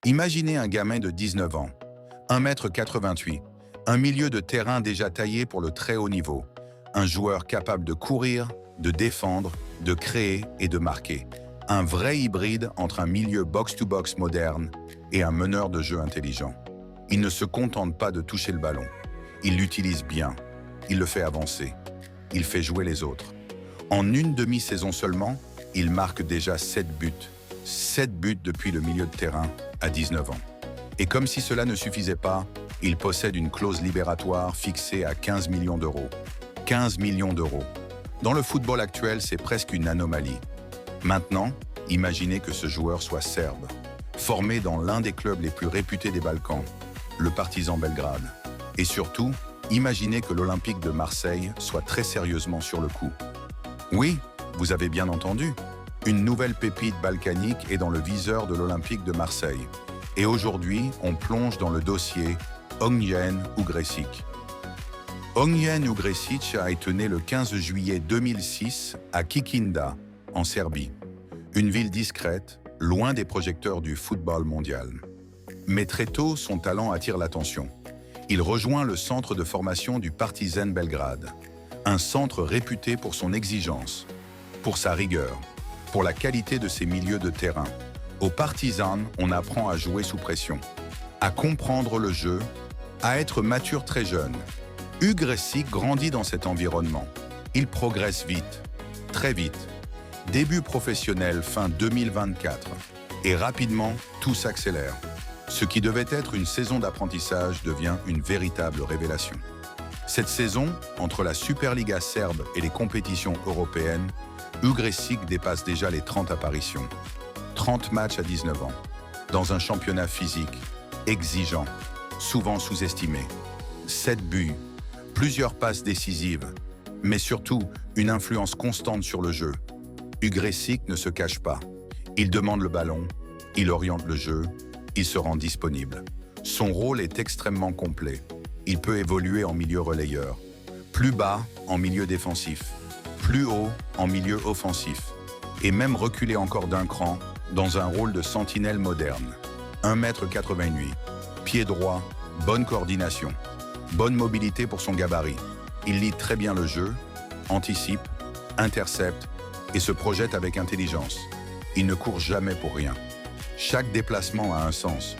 Imaginez un gamin de 19 ans, 1,88 m, un milieu de terrain déjà taillé pour le très haut niveau, un joueur capable de courir, de défendre, de créer et de marquer. Un vrai hybride entre un milieu box-to-box moderne et un meneur de jeu intelligent. Il ne se contente pas de toucher le ballon. Il l'utilise bien. Il le fait avancer. Il fait jouer les autres. En une demi-saison seulement, il marque déjà 7 buts. 7 buts depuis le milieu de terrain à 19 ans. Et comme si cela ne suffisait pas, il possède une clause libératoire fixée à 15 millions d'euros. 15 millions d'euros. Dans le football actuel, c'est presque une anomalie. Maintenant, imaginez que ce joueur soit serbe, formé dans l'un des clubs les plus réputés des Balkans, le Partizan Belgrade. Et surtout, imaginez que l'Olympique de Marseille soit très sérieusement sur le coup. Oui, vous avez bien entendu, une nouvelle pépite balkanique est dans le viseur de l'Olympique de Marseille. Et aujourd'hui, on plonge dans le dossier Ognjen Ugresic. Ognjen Ugresic a été né le 15 juillet 2006 à Kikinda, en Serbie. Une ville discrète, loin des projecteurs du football mondial. Mais très tôt, son talent attire l'attention. Il rejoint le centre de formation du Partizan Belgrade, un centre réputé pour son exigence, pour sa rigueur, pour la qualité de ses milieux de terrain. Au Partizan, on apprend à jouer sous pression, à comprendre le jeu, à être mature très jeune. Ugresic grandit dans cet environnement. Il progresse vite, très vite. Début professionnel fin 2024. Et rapidement, tout s'accélère. Ce qui devait être une saison d'apprentissage devient une véritable révélation. Cette saison, entre la Superliga serbe et les compétitions européennes, Ugresic dépasse déjà les 30 apparitions. 30 matchs à 19 ans, dans un championnat physique, exigeant, souvent sous-estimé. 7 buts, plusieurs passes décisives, mais surtout une influence constante sur le jeu. Ugresic ne se cache pas. Il demande le ballon, il oriente le jeu, il se rend disponible. Son rôle est extrêmement complet. Il peut évoluer en milieu relayeur, plus bas en milieu défensif, plus haut en milieu offensif, et même reculer encore d'un cran dans un rôle de sentinelle moderne. 1,88 m, pied droit, bonne coordination, bonne mobilité pour son gabarit. Il lit très bien le jeu, anticipe, intercepte et se projette avec intelligence. Il ne court jamais pour rien. Chaque déplacement a un sens.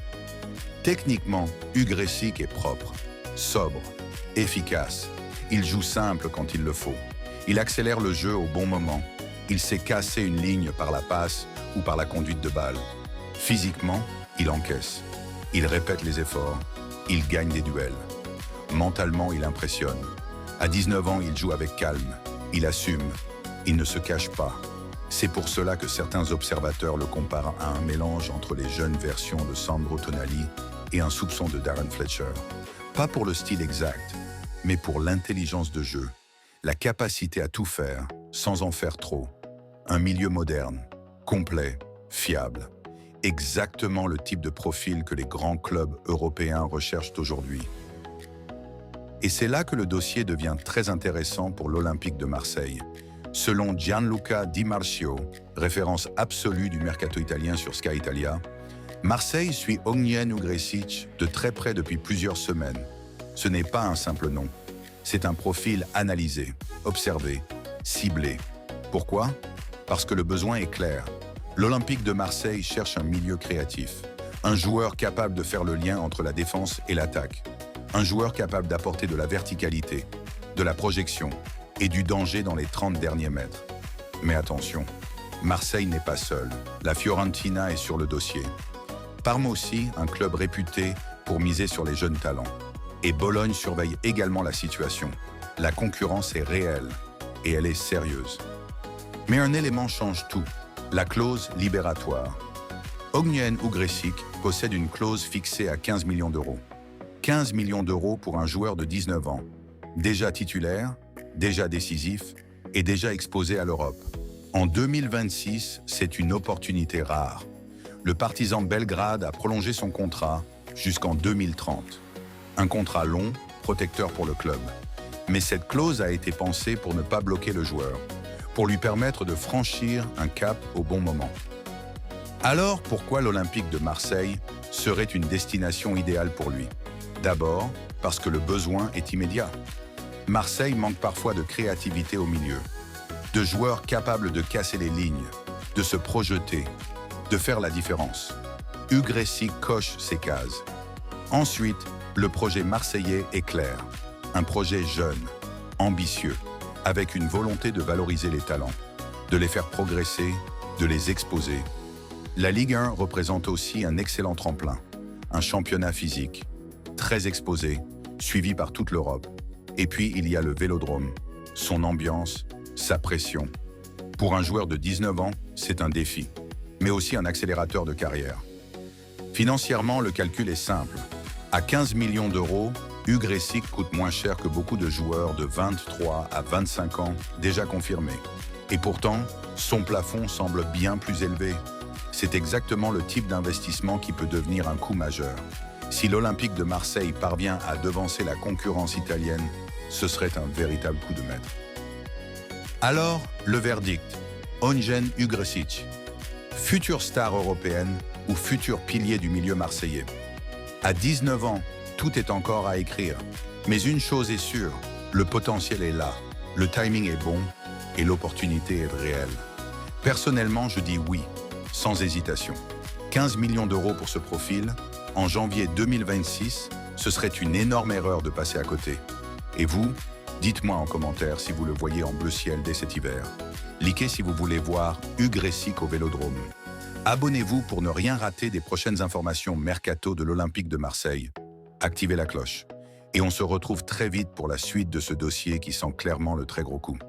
Techniquement, Ugresic est propre, sobre, efficace. Il joue simple quand il le faut. Il accélère le jeu au bon moment. Il sait casser une ligne par la passe ou par la conduite de balle. Physiquement, il encaisse. Il répète les efforts. Il gagne des duels. Mentalement, il impressionne. À 19 ans, il joue avec calme. Il assume. Il ne se cache pas. C'est pour cela que certains observateurs le comparent à un mélange entre les jeunes versions de Sandro Tonali et un soupçon de Darren Fletcher. Pas pour le style exact, mais pour l'intelligence de jeu, la capacité à tout faire sans en faire trop. Un milieu moderne, complet, fiable. Exactement le type de profil que les grands clubs européens recherchent aujourd'hui. Et c'est là que le dossier devient très intéressant pour l'Olympique de Marseille. Selon Gianluca Di Marzio, référence absolue du mercato italien sur Sky Italia, Marseille suit Ognjen Ugresic de très près depuis plusieurs semaines. Ce n'est pas un simple nom, c'est un profil analysé, observé, ciblé. Pourquoi? Parce que le besoin est clair. L'Olympique de Marseille cherche un milieu créatif, un joueur capable de faire le lien entre la défense et l'attaque, un joueur capable d'apporter de la verticalité, de la projection et du danger dans les 30 derniers mètres. Mais attention, Marseille n'est pas seul. La Fiorentina est sur le dossier. Parme aussi, un club réputé pour miser sur les jeunes talents. Et Bologne surveille également la situation. La concurrence est réelle et elle est sérieuse. Mais un élément change tout, la clause libératoire. Ognjen Ugresic possède une clause fixée à 15 millions d'euros. 15 millions d'euros pour un joueur de 19 ans, déjà titulaire, déjà décisif et déjà exposé à l'Europe. En 2026, c'est une opportunité rare. Le Partizan Belgrade a prolongé son contrat jusqu'en 2030. Un contrat long, protecteur pour le club. Mais cette clause a été pensée pour ne pas bloquer le joueur, pour lui permettre de franchir un cap au bon moment. Alors pourquoi l'Olympique de Marseille serait une destination idéale pour lui. D'abord, parce que le besoin est immédiat. Marseille manque parfois de créativité au milieu, de joueurs capables de casser les lignes, de se projeter, de faire la différence. Hugues Ressic coche ces cases. Ensuite, le projet marseillais est clair. Un projet jeune, ambitieux, avec une volonté de valoriser les talents, de les faire progresser, de les exposer. La Ligue 1 représente aussi un excellent tremplin, un championnat physique, très exposé, suivi par toute l'Europe. Et puis il y a le Vélodrome, son ambiance, sa pression. Pour un joueur de 19 ans, c'est un défi, mais aussi un accélérateur de carrière. Financièrement, le calcul est simple. À 15 millions d'euros, Hugues Ressic coûte moins cher que beaucoup de joueurs de 23 à 25 ans déjà confirmés. Et pourtant, son plafond semble bien plus élevé. C'est exactement le type d'investissement qui peut devenir un coût majeur. Si l'Olympique de Marseille parvient à devancer la concurrence italienne, ce serait un véritable coup de maître. Alors, le verdict, Ongen Hugues Ressic, future star européenne ou futur pilier du milieu marseillais. À 19 ans, tout est encore à écrire. Mais une chose est sûre, le potentiel est là, le timing est bon et l'opportunité est réelle. Personnellement, je dis oui, sans hésitation. 15 millions d'euros pour ce profil, en janvier 2026, ce serait une énorme erreur de passer à côté. Et vous, dites-moi en commentaire si vous le voyez en bleu ciel dès cet hiver. Likez si vous voulez voir Hugues Ressic au Vélodrome. Abonnez-vous pour ne rien rater des prochaines informations mercato de l'Olympique de Marseille. Activez la cloche. Et on se retrouve très vite pour la suite de ce dossier qui sent clairement le très gros coup.